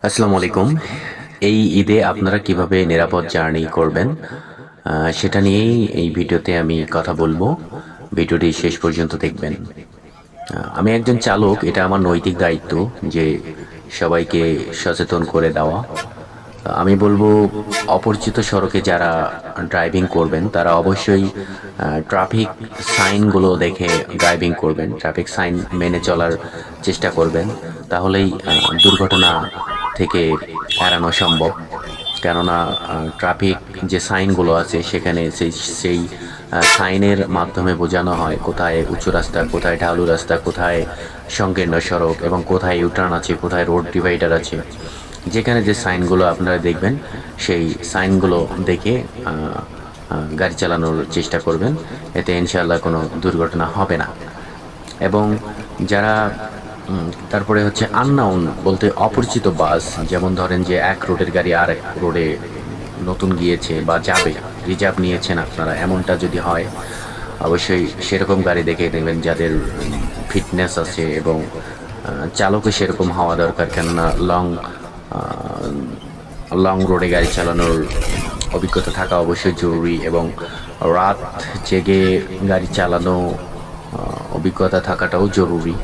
আসসালামু আলাইকুম। এই ঈদে আপনারা কিভাবে নিরাপদ জার্নি করবেন সেটা নিয়েই এই ভিডিওতে আমি কথা বলবো। ভিডিওটি শেষ পর্যন্ত দেখবেন। আমি একজন চালক, এটা আমার নৈতিক দায়িত্ব যে সবাইকে সচেতন করে দেওয়া। আমি বলবো অপরিচিত সড়কে যারা ড্রাইভিং করবেন তারা অবশ্যই ট্রাফিক সাইনগুলো দেখে ড্রাইভিং করবেন, ট্রাফিক সাইন মেনে চলার চেষ্টা করবেন। তাহলেই দুর্ঘটনা থেকে এড়ানো সম্ভব। কেননা ট্রাফিক যে সাইনগুলো আছে সেখানে সেই সাইনের মাধ্যমে বোঝানো হয় কোথায় উঁচু রাস্তা, কোথায় ঢালু রাস্তা, কোথায় সংকীর্ণ সড়ক এবং কোথায় ইউটার্ন আছে, কোথায় রোড ডিভাইডার আছে। যেখানে যে সাইনগুলো আপনারা দেখবেন সেই সাইনগুলো দেখে গাড়ি চালানোর চেষ্টা করবেন। এতে ইনশাআল্লাহ কোনো দুর্ঘটনা হবে না। এবং যারা তারপরে হচ্ছে আননাউন বলতে অপরিচিত বাস, যেমন ধরেন যে এক রোডের গাড়ি আর এক রোডে নতুন গিয়েছে বা যাবে, রিজার্ভ নিয়েছেন আপনারা, এমনটা যদি হয় অবশ্যই সেরকম গাড়ি দেখে নেবেন যাদের ফিটনেস আছে এবং চালকও সেরকম হওয়া দরকার। কেননা লং রোডে গাড়ি চালানোর অভিজ্ঞতা থাকা অবশ্যই জরুরি এবং রাত জেগে গাড়ি চালানো অভিজ্ঞতা থাকাটাও জরুরি।